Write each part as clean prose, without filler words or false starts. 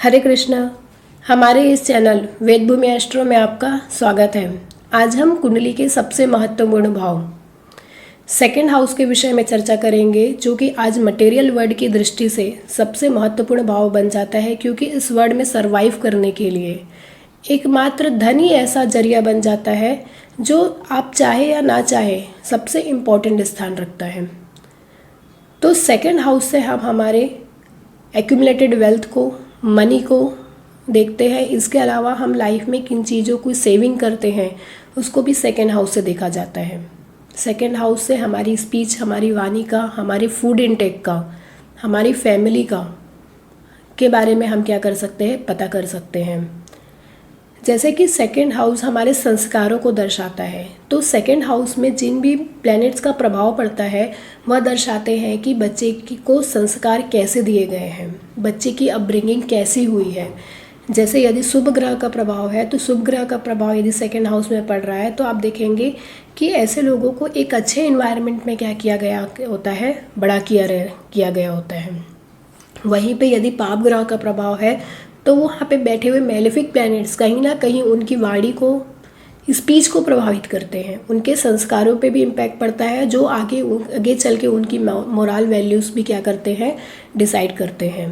हरे कृष्णा। हमारे इस चैनल वेद भूमि एस्ट्रो में आपका स्वागत है। आज हम कुंडली के सबसे महत्वपूर्ण भाव सेकंड हाउस के विषय में चर्चा करेंगे, जो कि आज मटेरियल वर्ल्ड की दृष्टि से सबसे महत्वपूर्ण भाव बन जाता है, क्योंकि इस वर्ल्ड में सरवाइव करने के लिए एकमात्र धन ही ऐसा जरिया बन जाता है जो आप चाहे या ना चाहे सबसे इम्पोर्टेंट स्थान रखता है। तो सेकंड हाउस से हम हमारे एक्यूमुलेटेड वेल्थ को, मनी को देखते हैं। इसके अलावा हम लाइफ में किन चीज़ों को सेविंग करते हैं उसको भी सेकंड हाउस से देखा जाता है। सेकंड हाउस से हमारी स्पीच, हमारी वाणी का, हमारे फूड इनटेक का, हमारी फैमिली का के बारे में हम क्या कर सकते हैं, पता कर सकते हैं। जैसे कि सेकंड हाउस हमारे संस्कारों को दर्शाता है, तो सेकंड हाउस में जिन भी प्लैनेट्स का प्रभाव पड़ता है वह दर्शाते हैं कि बच्चे को संस्कार कैसे दिए गए हैं, बच्चे की अपब्रिंगिंग कैसी हुई है। जैसे यदि शुभ ग्रह का प्रभाव है, तो शुभ ग्रह का प्रभाव यदि सेकंड हाउस में पड़ रहा है तो आप देखेंगे कि ऐसे लोगों को एक अच्छे इन्वायरमेंट में क्या किया गया होता है, बड़ा किया गया होता है। वहीं पे यदि पाप ग्रह का प्रभाव है तो वहाँ पे बैठे हुए मेलेफिक प्लैनेट्स कहीं ना कहीं उनकी वाणी को, स्पीच को प्रभावित करते हैं, उनके संस्कारों पे भी इम्पैक्ट पड़ता है, जो आगे चल के उनकी मोरल वैल्यूज़ भी क्या करते हैं, डिसाइड करते हैं।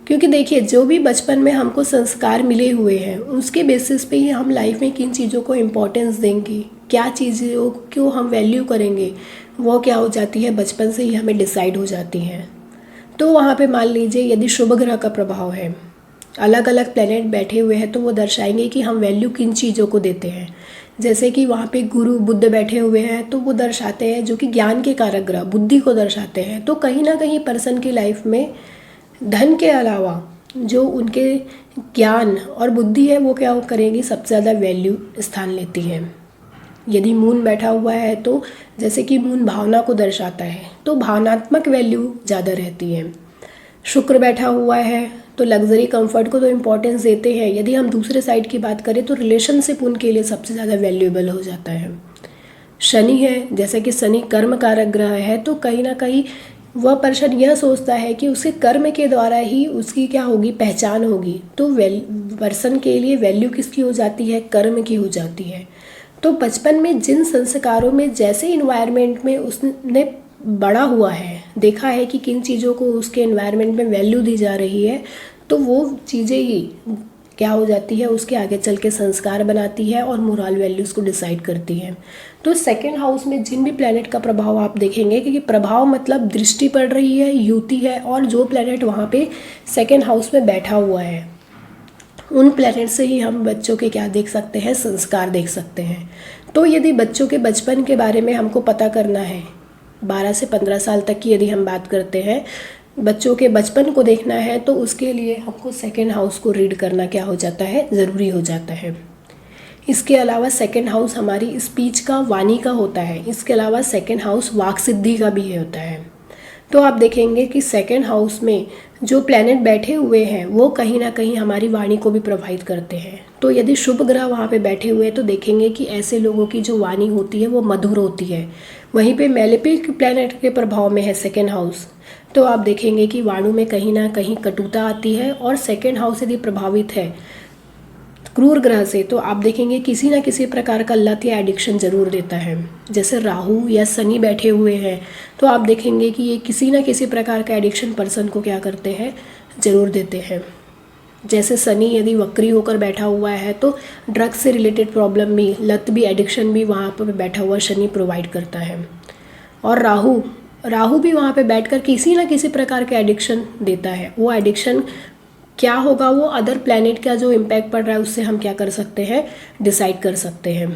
क्योंकि देखिए, जो भी बचपन में हमको संस्कार मिले हुए हैं उसके बेसिस पे ही हम लाइफ में किन चीज़ों को इम्पोर्टेंस देंगे, क्या चीज़ों को हम वैल्यू करेंगे, वो क्या हो जाती है, बचपन से ही हमें डिसाइड हो जाती हैं। तो वहाँ पे मान लीजिए यदि शुभ ग्रह का प्रभाव है, अलग अलग प्लैनेट बैठे हुए हैं, तो वो दर्शाएंगे कि हम वैल्यू किन चीज़ों को देते हैं। जैसे कि वहाँ पे गुरु बुद्ध बैठे हुए हैं तो वो दर्शाते हैं, जो कि ज्ञान के कारक ग्रह बुद्धि को दर्शाते हैं। तो कहीं ना कहीं पर्सन की लाइफ में धन के अलावा जो उनके ज्ञान और बुद्धि है वो क्या करेंगी, सबसे ज़्यादा वैल्यू स्थान लेती है। यदि मून बैठा हुआ है तो जैसे कि मून भावना को दर्शाता है, तो भावनात्मक वैल्यू ज़्यादा रहती है। शुक्र बैठा हुआ है तो लग्जरी कंफर्ट को तो इम्पोर्टेंस देते हैं। यदि हम दूसरे साइड की बात करें तो रिलेशनशिप उनके लिए सबसे ज़्यादा वैल्यूएबल हो जाता है। शनि है, जैसे कि शनि कर्म कारक ग्रह है, तो कहीं ना कहीं वह पर्सन यह सोचता है कि उसके कर्म के द्वारा ही उसकी क्या होगी, पहचान होगी। तो पर्सन के लिए वैल्यू किसकी हो जाती है, कर्म की हो जाती है। तो बचपन में जिन संस्कारों में, जैसे इन्वायरमेंट में उसने बड़ा हुआ है, देखा है कि किन चीज़ों को उसके एनवायरनमेंट में वैल्यू दी जा रही है, तो वो चीज़ें ही क्या हो जाती है, उसके आगे चल के संस्कार बनाती है और मोरल वैल्यूज़ को डिसाइड करती है। तो सेकंड हाउस में जिन भी प्लैनेट का प्रभाव आप देखेंगे, क्योंकि प्रभाव मतलब दृष्टि पड़ रही है, युति है, और जो प्लैनेट वहाँ पे सेकंड हाउस में बैठा हुआ है उन प्लैनेट से ही हम बच्चों के क्या देख सकते हैं, संस्कार देख सकते हैं। तो यदि बच्चों के बचपन के बारे में हमको पता करना है, 12 से 15 साल तक की यदि हम बात करते हैं, बच्चों के बचपन को देखना है, तो उसके लिए हमको सेकंड हाउस को रीड करना क्या हो जाता है, ज़रूरी हो जाता है। इसके अलावा सेकंड हाउस हमारी स्पीच का, वाणी का होता है। इसके अलावा सेकंड हाउस वाक सिद्धि का भी होता है। तो आप देखेंगे कि सेकंड हाउस में जो प्लैनेट बैठे हुए हैं वो कहीं ना कहीं हमारी वाणी को भी प्रभावित करते हैं। तो यदि शुभ ग्रह वहाँ पे बैठे हुए हैं तो देखेंगे कि ऐसे लोगों की जो वाणी होती है वो मधुर होती है। वहीं पे मेलेफिक प्लैनेट के प्रभाव में है सेकंड हाउस, तो आप देखेंगे कि वाणी में कहीं ना कहीं कटुता आती है। और सेकंड हाउस यदि प्रभावित है क्रूर ग्रह से, तो आप देखेंगे किसी ना किसी प्रकार का लत या एडिक्शन जरूर देता है। जैसे राहु या शनि बैठे हुए हैं तो आप देखेंगे कि ये किसी ना किसी प्रकार का एडिक्शन पर्सन को क्या करते हैं, जरूर देते हैं। जैसे शनि यदि वक्री होकर बैठा हुआ है तो ड्रग्स से रिलेटेड प्रॉब्लम भी, लत भी, एडिक्शन भी वहाँ पर बैठा हुआ शनि प्रोवाइड करता है। और राहु भी वहाँ पे बैठकर किसी ना किसी प्रकार का एडिक्शन देता है। वो एडिक्शन क्या होगा, वो अदर प्लैनेट का जो इम्पैक्ट पड़ रहा है उससे हम क्या कर सकते हैं, डिसाइड कर सकते हैं।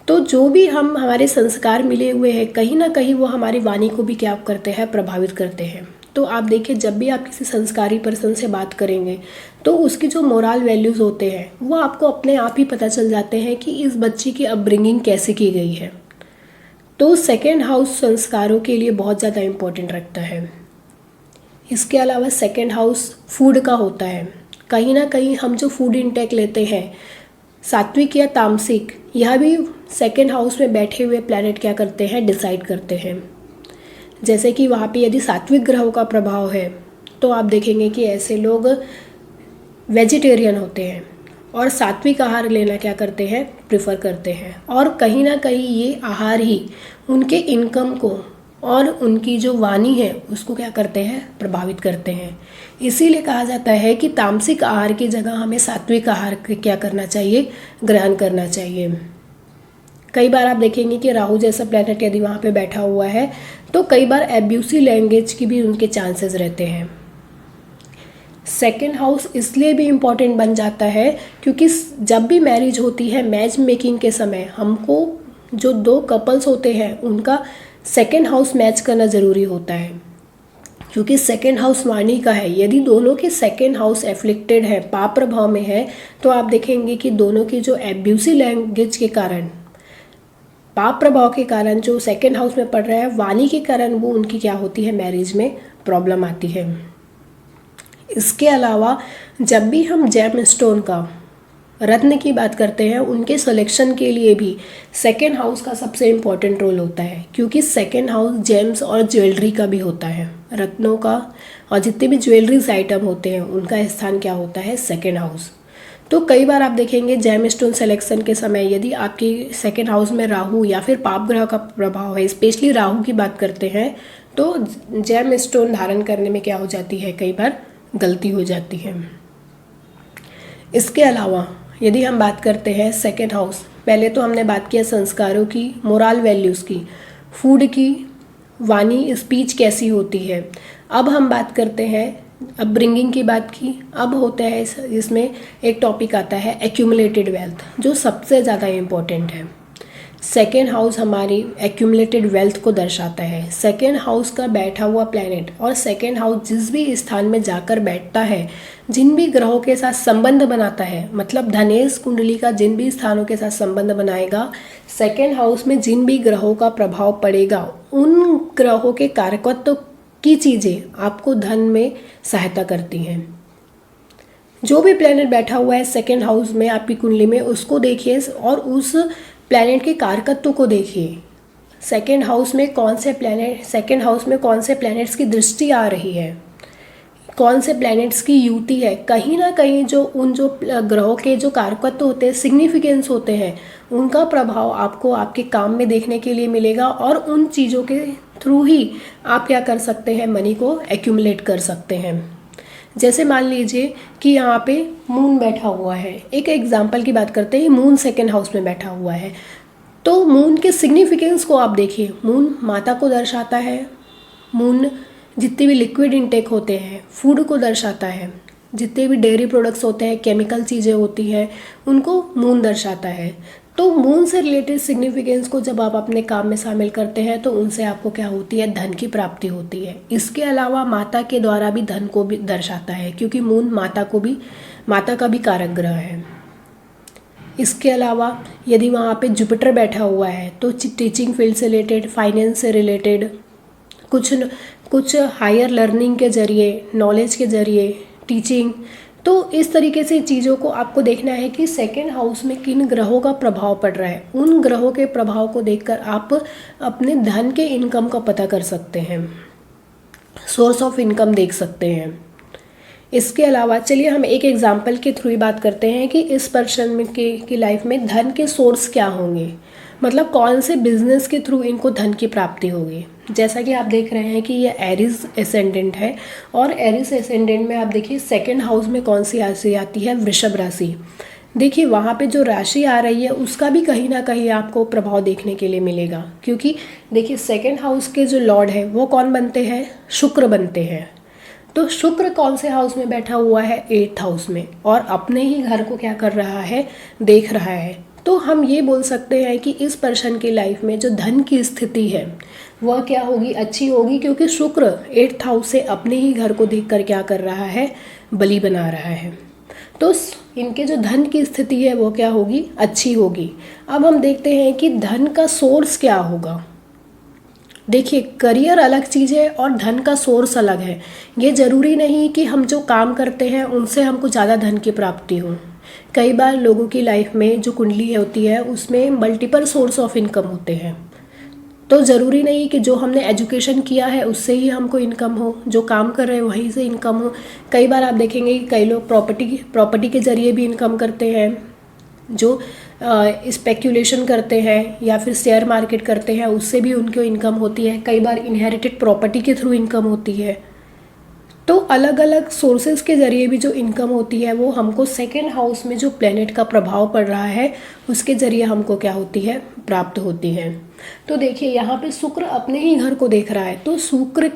तो जो भी हमारे संस्कार मिले हुए हैं, कहीं ना कहीं वो हमारी वाणी को भी क्या करते हैं, प्रभावित करते हैं। तो आप देखिए, जब भी आप किसी संस्कारी पर्सन से बात करेंगे तो उसकी जो मोरल वैल्यूज़ होते हैं वो आपको अपने आप ही पता चल जाते हैं कि इस बच्चे की अपब्रिंगिंग कैसे की गई है। तो सेकेंड हाउस संस्कारों के लिए बहुत ज़्यादा इम्पोर्टेंट रखता है। इसके अलावा सेकंड हाउस फूड का होता है। कहीं ना कहीं हम जो फूड इंटेक लेते हैं, सात्विक या तामसिक, यह भी सेकंड हाउस में बैठे हुए प्लैनेट क्या करते हैं, डिसाइड करते हैं। जैसे कि वहाँ पे यदि सात्विक ग्रहों का प्रभाव है तो आप देखेंगे कि ऐसे लोग वेजिटेरियन होते हैं और सात्विक आहार लेना क्या करते हैं, प्रिफर करते हैं। और कहीं ना कहीं ये आहार ही उनके इनकम को और उनकी जो वाणी है उसको क्या करते हैं, प्रभावित करते हैं। इसीलिए कहा जाता है कि तामसिक आहार की जगह हमें सात्विक आहार क्या करना चाहिए, ग्रहण करना चाहिए। कई बार आप देखेंगे कि राहु जैसा प्लैनेट यदि वहाँ पे बैठा हुआ है तो कई बार एब्यूसिव लैंग्वेज की भी उनके चांसेस रहते हैं। सेकेंड हाउस इसलिए भी इम्पॉर्टेंट बन जाता है क्योंकि जब भी मैरिज होती है, मैच मेकिंग के समय हमको जो दो कपल्स होते हैं उनका सेकेंड हाउस मैच करना ज़रूरी होता है, क्योंकि सेकेंड हाउस वाणी का है। यदि दोनों के सेकेंड हाउस एफ्लिक्टेड है, पाप प्रभाव में है, तो आप देखेंगे कि दोनों की जो एब्यूसिव लैंग्वेज के कारण, पाप प्रभाव के कारण जो सेकेंड हाउस में पड़ रहा है, वाणी के कारण वो उनकी क्या होती है, मैरिज में प्रॉब्लम आती है। इसके अलावा जब भी हम जेम स्टोन का, रत्न की बात करते हैं, उनके सिलेक्शन के लिए भी सेकेंड हाउस का सबसे इम्पॉर्टेंट रोल होता है, क्योंकि सेकेंड हाउस जेम्स और ज्वेलरी का भी होता है, रत्नों का और जितने भी ज्वेलरीज आइटम होते हैं उनका स्थान क्या होता है, सेकेंड हाउस। तो कई बार आप देखेंगे जेम स्टोन सिलेक्शन के समय यदि आपकी सेकेंड हाउस में राहु या फिर पाप ग्रह का प्रभाव है, स्पेशली राहु की बात करते हैं, तो जेम स्टोन धारण करने में क्या हो जाती है, कई बार गलती हो जाती है। इसके अलावा यदि हम बात करते हैं सेकेंड हाउस, पहले तो हमने बात किया संस्कारों की, मोरल वैल्यूज़ की, फूड की, वाणी स्पीच कैसी होती है। अब हम बात करते हैं अपब्रिंगिंग की बात की। अब होता है इसमें एक टॉपिक आता है एक्यूमुलेटेड वेल्थ, जो सबसे ज़्यादा इम्पोर्टेंट है। सेकेंड हाउस हमारी एक्यूमुलेटेड वेल्थ को दर्शाता है। सेकेंड हाउस का बैठा हुआ प्लैनेट और सेकेंड हाउस जिस भी स्थान में जाकर बैठता है, जिन भी ग्रहों के साथ संबंध बनाता है, मतलब धनेश कुंडली का जिन भी स्थानों के साथ संबंध बनाएगा, सेकेंड हाउस में जिन भी ग्रहों का प्रभाव पड़ेगा, उन ग्रहों के कारकत्व की चीज़ें आपको धन में सहायता करती हैं। जो भी प्लैनेट बैठा हुआ है सेकेंड हाउस में आपकी कुंडली में, उसको देखिए और उस प्लैनेट के कारकत्व को देखिए। सेकेंड हाउस में कौन से प्लैनेट, सेकेंड हाउस में कौन से प्लैनेट्स की दृष्टि आ रही है, कौन से प्लैनेट्स की युति है। कहीं ना कहीं जो उन जो ग्रहों के जो कारकत्व होते हैं, सिग्निफिकेंस होते हैं, उनका प्रभाव आपको आपके काम में देखने के लिए मिलेगा और उन चीज़ों के थ्रू ही आप क्या कर सकते हैं, मनी को एक्यूमुलेट कर सकते हैं। जैसे मान लीजिए कि यहाँ पे मून बैठा हुआ है, एक एग्जाम्पल की बात करते हैं, मून सेकेंड हाउस में बैठा हुआ है, तो मून के सिग्निफिकेंस को आप देखिए। मून माता को दर्शाता है, मून जितने भी लिक्विड इनटेक होते हैं, फूड को दर्शाता है, जितने भी डेयरी प्रोडक्ट्स होते हैं, केमिकल चीज़ें होती हैं, उनको मून दर्शाता है। तो मून से रिलेटेड सिग्निफिकेंस को जब आप अपने काम में शामिल करते हैं तो उनसे आपको क्या होती है, धन की प्राप्ति होती है। इसके अलावा माता के द्वारा भी धन को भी दर्शाता है, क्योंकि मून माता का भी कारक ग्रह है। इसके अलावा यदि वहाँ पे जुपिटर बैठा हुआ है तो टीचिंग फील्ड से रिलेटेड, फाइनेंस से रिलेटेड, कुछ हायर लर्निंग के जरिए, नॉलेज के जरिए, टीचिंग, तो इस तरीके से चीज़ों को आपको देखना है कि सेकेंड हाउस में किन ग्रहों का प्रभाव पड़ रहा है। उन ग्रहों के प्रभाव को देखकर आप अपने धन के इनकम का पता कर सकते हैं, सोर्स ऑफ इनकम देख सकते हैं। इसके अलावा चलिए हम एक एग्जाम्पल के थ्रू ही बात करते हैं कि इस पर्सन की लाइफ में धन के सोर्स क्या होंगे, मतलब कौन से बिजनेस के थ्रू इनको धन की प्राप्ति होगी। जैसा कि आप देख रहे हैं कि ये एरिस एसेंडेंट है और एरिस एसेंडेंट में आप देखिए सेकेंड हाउस में कौन सी राशि आती है, वृषभ राशि। देखिए वहाँ पे जो राशि आ रही है उसका भी कहीं ना कहीं आपको प्रभाव देखने के लिए मिलेगा, क्योंकि देखिए सेकेंड हाउस के जो लॉर्ड है वो कौन बनते हैं, शुक्र बनते हैं। तो शुक्र कौन से हाउस में बैठा हुआ है, 8th हाउस में, और अपने ही घर को क्या कर रहा है, देख रहा है। तो हम ये बोल सकते हैं कि इस पर्सन की लाइफ में जो धन की स्थिति है वह क्या होगी, अच्छी होगी, क्योंकि शुक्र 8th हाउस से अपने ही घर को देखकर क्या कर रहा है, बलि बना रहा है। तो इनके जो धन की स्थिति है वो क्या होगी, अच्छी होगी। अब हम देखते हैं कि धन का सोर्स क्या होगा। देखिए करियर अलग चीज़ है और धन का सोर्स अलग है। ये ज़रूरी नहीं कि हम जो काम करते हैं उनसे हमको ज़्यादा धन की प्राप्ति हो। कई बार लोगों की लाइफ में जो कुंडली होती है उसमें मल्टीपल सोर्स ऑफ इनकम होते हैं। तो ज़रूरी नहीं कि जो हमने एजुकेशन किया है उससे ही हमको इनकम हो, जो काम कर रहे हैं वहीं से इनकम हो। कई बार आप देखेंगे कि कई लोग प्रॉपर्टी के ज़रिए भी इनकम करते हैं, जो स्पेक्यूलेशन करते हैं या फिर शेयर मार्केट करते हैं, उससे भी उनको इनकम होती है। कई बार इनहेरिटेड प्रॉपर्टी के थ्रू इनकम होती है। तो अलग अलग सोर्सेज के ज़रिए भी जो इनकम होती है वो हमको सेकेंड हाउस में जो प्लेनेट का प्रभाव पड़ रहा है उसके ज़रिए हमको क्या होती है, प्राप्त होती है। तो देखिए यहाँ पे शुक्र अपने ही घर को देख रहा है। तो शुक्र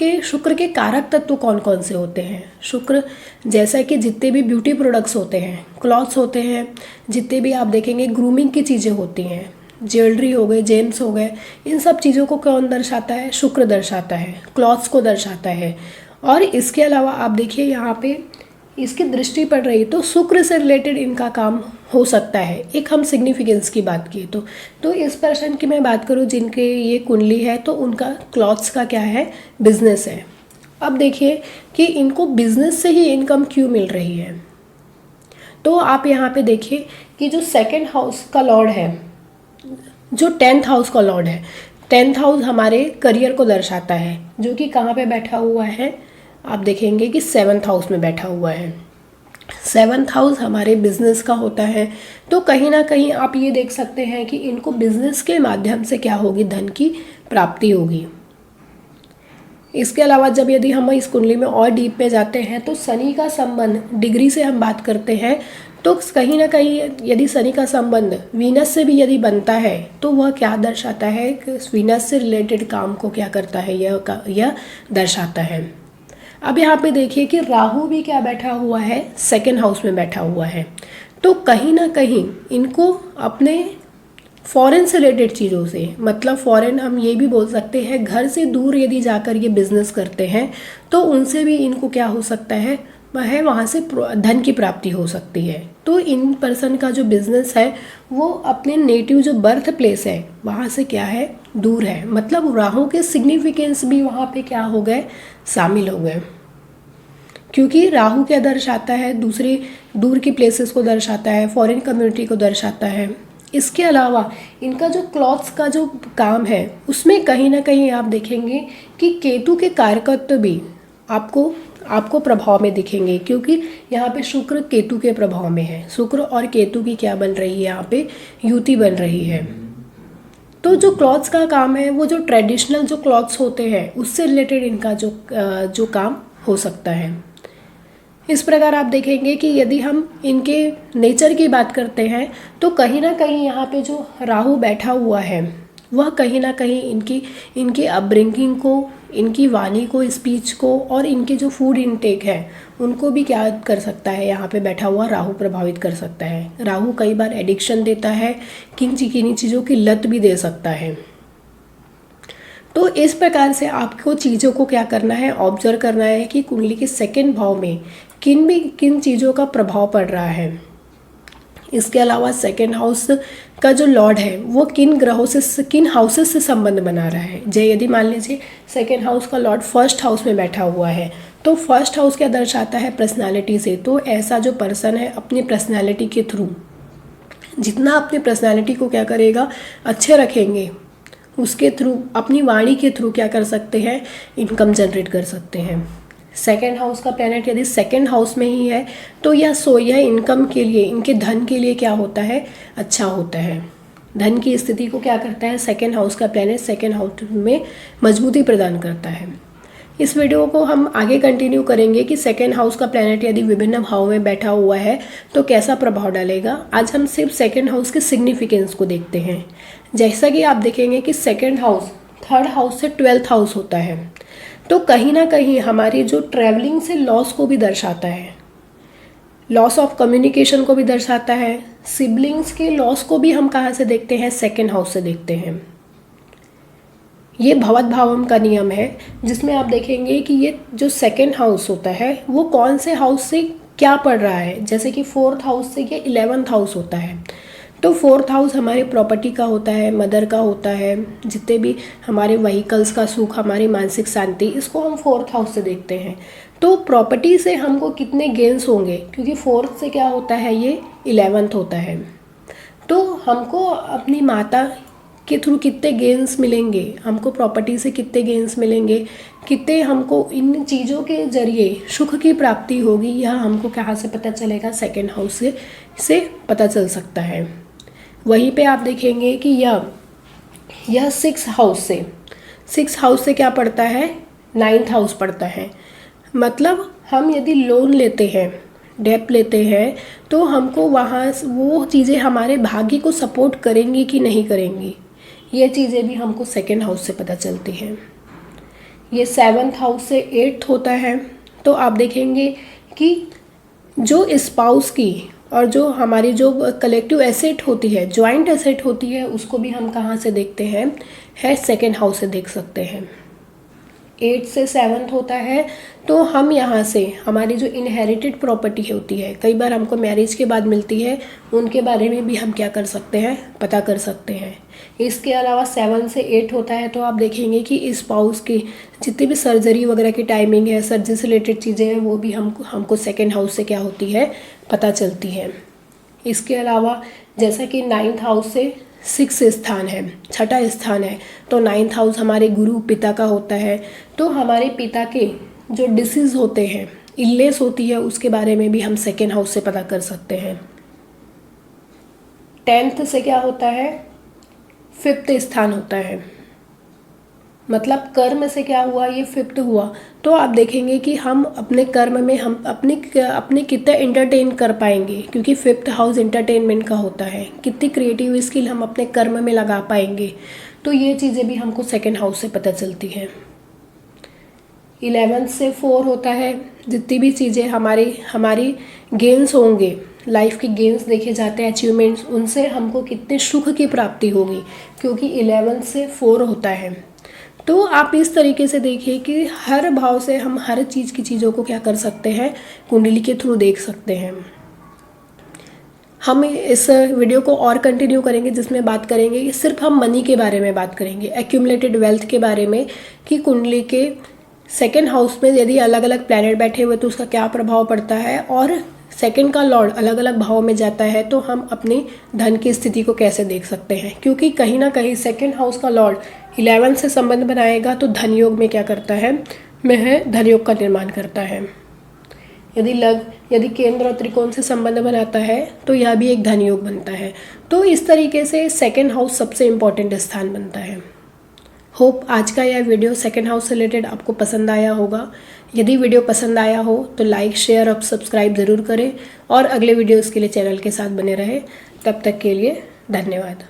के कारक तत्व कौन कौन से होते हैं? शुक्र जैसा कि जितने भी ब्यूटी प्रोडक्ट्स होते हैं, क्लॉथ्स होते हैं, जितने भी आप देखेंगे ग्रूमिंग की चीज़ें होती हैं, ज्वेलरी हो गए, जेम्स हो गए, इन सब चीज़ों को कौन दर्शाता है? शुक्र दर्शाता है, क्लॉथ्स को दर्शाता है। और इसके अलावा आप देखिए यहाँ पे इसकी दृष्टि पड़ रही है तो शुक्र से रिलेटेड इनका काम हो सकता है। एक हम सिग्निफिकेंस की बात की तो इस पर्सन की मैं बात करूँ जिनके ये कुंडली है तो उनका क्लॉथ्स का क्या है, बिजनेस है। अब देखिए कि इनको बिजनेस से ही इनकम क्यों मिल रही है। तो आप यहाँ पे देखिए कि जो सेकेंड हाउस का लॉर्ड है, जो 10th हाउस का लॉर्ड है, 10th हाउस हमारे करियर को दर्शाता है, जो कि कहाँ पे बैठा हुआ है, आप देखेंगे कि 7th हाउस में बैठा हुआ है। 7th हाउस हमारे बिजनेस का होता है। तो कहीं ना कहीं आप ये देख सकते हैं कि इनको बिजनेस के माध्यम से क्या होगी, धन की प्राप्ति होगी। इसके अलावा जब यदि हम इस कुंडली में और डीप में जाते हैं तो शनि का संबंध, डिग्री से हम बात करते हैं तो कहीं ना कहीं यदि शनि का संबंध वीनस से भी यदि बनता है तो वह क्या दर्शाता है कि वीनस से रिलेटेड काम को क्या करता है, यह दर्शाता है। अब यहाँ पे देखिए कि राहु भी क्या बैठा हुआ है, सेकेंड हाउस में बैठा हुआ है। तो कहीं ना कहीं इनको अपने फॉरेन से रिलेटेड चीज़ों से, मतलब फॉरेन हम ये भी बोल सकते हैं, घर से दूर यदि जाकर ये बिजनेस करते हैं तो उनसे भी इनको क्या हो सकता है, वह वहाँ से धन की प्राप्ति हो सकती है। तो इन पर्सन का जो बिजनेस है वो अपने नेटिव जो बर्थ प्लेस है वहाँ से क्या है, दूर है। मतलब राहु के सिग्निफिकेंस भी वहाँ पे क्या हो गए, शामिल हो गए, क्योंकि राहु क्या दर्शाता है, दूसरे दूर की प्लेसेस को दर्शाता है, फॉरेन कम्युनिटी को दर्शाता है। इसके अलावा इनका जो क्लॉथ्स का जो काम है उसमें कहीं ना कहीं आप देखेंगे कि केतु के कारकत्व भी आपको प्रभाव में दिखेंगे, क्योंकि यहाँ पे शुक्र केतु के प्रभाव में है। शुक्र और केतु की क्या बन रही है, यहाँ पे युति बन रही है। तो जो क्लॉथ्स का काम है वो जो ट्रेडिशनल जो क्लॉथ्स होते हैं उससे रिलेटेड इनका जो काम हो सकता है। इस प्रकार आप देखेंगे कि यदि हम इनके नेचर की बात करते हैं तो कहीं ना कहीं यहाँ पे जो राहु बैठा हुआ है वह कहीं ना कहीं इनकी अपब्रिंगिंग को, इनकी वाणी को, स्पीच को और इनके जो फूड इनटेक है उनको भी क्या कर सकता है, यहाँ पे बैठा हुआ राहु प्रभावित कर सकता है। राहु कई बार एडिक्शन देता है, किन्हीं चीज़ों की लत भी दे सकता है। तो इस प्रकार से आपको चीज़ों को क्या करना है, ऑब्जर्व करना है कि कुंडली के सेकेंड भाव में किन चीज़ों का प्रभाव पड़ रहा है। इसके अलावा सेकेंड हाउस का जो लॉर्ड है वो किन ग्रहों से, किन हाउसेस से संबंध बना रहा है। यदि मान लीजिए सेकेंड हाउस का लॉर्ड फर्स्ट हाउस में बैठा हुआ है तो फर्स्ट हाउस क्या दर्शाता है, पर्सनालिटी से। तो ऐसा जो पर्सन है अपनी पर्सनालिटी के थ्रू, जितना अपनी पर्सनालिटी को क्या करेगा, अच्छे रखेंगे, उसके थ्रू, अपनी वाणी के थ्रू क्या कर सकते हैं, इनकम जनरेट कर सकते हैं। सेकेंड हाउस का प्लैनेट यदि सेकेंड हाउस में ही है तो यह इनकम के लिए, इनके धन के लिए क्या होता है, अच्छा होता है। धन की स्थिति को क्या करता है, सेकेंड हाउस का प्लैनेट सेकेंड हाउस में मजबूती प्रदान करता है। इस वीडियो को हम आगे कंटिन्यू करेंगे कि सेकेंड हाउस का प्लैनेट यदि विभिन्न भाव में बैठा हुआ है तो कैसा प्रभाव डालेगा। आज हम सिर्फ सेकेंड हाउस के सिग्निफिकेंस को देखते हैं। जैसा कि आप देखेंगे कि सेकेंड हाउस थर्ड हाउस से 12th हाउस होता है, तो कहीं ना कहीं हमारी जो ट्रैवलिंग से लॉस को भी दर्शाता है, लॉस ऑफ कम्युनिकेशन को भी दर्शाता है। सिबलिंग्स के लॉस को भी हम कहाँ से देखते हैं, सेकेंड हाउस से देखते हैं। ये भवत भावम का नियम है जिसमें आप देखेंगे कि ये जो सेकेंड हाउस होता है वो कौन से हाउस से क्या पड़ रहा है। जैसे कि 4th हाउस से ये 11th हाउस होता है, तो 4th हाउस हमारे प्रॉपर्टी का होता है, मदर का होता है, जितने भी हमारे व्हीकल्स का सुख, हमारी मानसिक शांति, इसको हम 4th हाउस से देखते हैं। तो प्रॉपर्टी से हमको कितने गेंस होंगे, क्योंकि 4th से क्या होता है, ये 11th होता है। तो हमको अपनी माता के थ्रू कितने गेन्स मिलेंगे, हमको प्रॉपर्टी से कितने गेन्स मिलेंगे, कितने हमको इन चीज़ों के जरिए सुख की प्राप्ति होगी, यह हमको कहाँ से पता चलेगा, सेकंड हाउस से पता चल सकता है। वहीं पे आप देखेंगे कि यह सिक्स हाउस से क्या पड़ता है, 9th हाउस पड़ता है। मतलब हम यदि लोन लेते हैं, डेप लेते हैं, तो हमको वहाँ वो चीज़ें हमारे भाग्य को सपोर्ट करेंगी कि नहीं करेंगी, ये चीज़ें भी हमको सेकंड हाउस से पता चलती हैं। ये 7th हाउस से 8th होता है। तो आप देखेंगे कि जो स्पाउस की और जो हमारी जो कलेक्टिव एसेट होती है, जॉइंट एसेट होती है, उसको भी हम कहाँ से देखते हैं, है सेकंड हाउस से देख सकते हैं। 8 से 7th होता है। तो हम यहाँ से हमारी जो इनहेरिटेड प्रॉपर्टी होती है, कई बार हमको मैरिज के बाद मिलती है, उनके बारे में भी हम क्या कर सकते हैं, पता कर सकते हैं। इसके अलावा 7 से 8 होता है। तो आप देखेंगे कि स्पाउस की जितनी भी सर्जरी वगैरह की टाइमिंग है, सर्जरी से रिलेटेड चीज़ें हैं, वो भी हमको सेकेंड हाउस से क्या होती है, पता चलती है। इसके अलावा जैसा कि 9th हाउस से 6 स्थान है, 6ठा स्थान है, तो 9th हाउस हमारे गुरु पिता का होता है। तो हमारे पिता के जो डिसीज़ होते हैं, इलनेस होती है, उसके बारे में भी हम सेकेंड हाउस से पता कर सकते हैं। 10th से क्या होता है, 5th स्थान होता है। मतलब कर्म से क्या हुआ, ये 5th हुआ। तो आप देखेंगे कि हम अपने कर्म में हम अपने कितना एंटरटेन कर पाएंगे, क्योंकि 5th हाउस एंटरटेनमेंट का होता है। कितनी क्रिएटिव स्किल हम अपने कर्म में लगा पाएंगे, तो ये चीज़ें भी हमको सेकेंड हाउस से पता चलती हैं। 11th से 4 होता है। जितनी भी चीज़ें हमारी गेन्स होंगे, लाइफ के गेन्स देखे जाते हैं, अचीवमेंट्स, उनसे हमको कितने सुख की प्राप्ति होगी, क्योंकि 11th से 4 होता है। तो आप इस तरीके से देखिए कि हर भाव से हम हर चीज़ की चीज़ों को क्या कर सकते हैं, कुंडली के थ्रू देख सकते हैं। हम इस वीडियो को और कंटिन्यू करेंगे, जिसमें बात करेंगे कि सिर्फ हम मनी के बारे में बात करेंगे, एक्यूमुलेटेड वेल्थ के बारे में, कि कुंडली के सेकेंड हाउस में यदि अलग अलग प्लैनेट बैठे हुए तो उसका क्या प्रभाव पड़ता है, और सेकेंड का लॉर्ड अलग अलग भाव में जाता है तो हम अपनी धन की स्थिति को कैसे देख सकते हैं। क्योंकि कहीं ना कहीं सेकेंड हाउस का लॉर्ड 11 से संबंध बनाएगा तो धन योग में क्या करता है, धन योग का निर्माण करता है। यदि केंद्र और त्रिकोण से संबंध बनाता है तो यह भी एक धन योग बनता है। तो इस तरीके से सेकेंड हाउस सबसे इम्पॉर्टेंट स्थान बनता है। होप आज का यह वीडियो सेकेंड हाउस से रिलेटेड आपको पसंद आया होगा। यदि वीडियो पसंद आया हो तो लाइक, शेयर और सब्सक्राइब ज़रूर करें, और अगले वीडियोज़ के लिए चैनल के साथ बने रहें। तब तक के लिए धन्यवाद।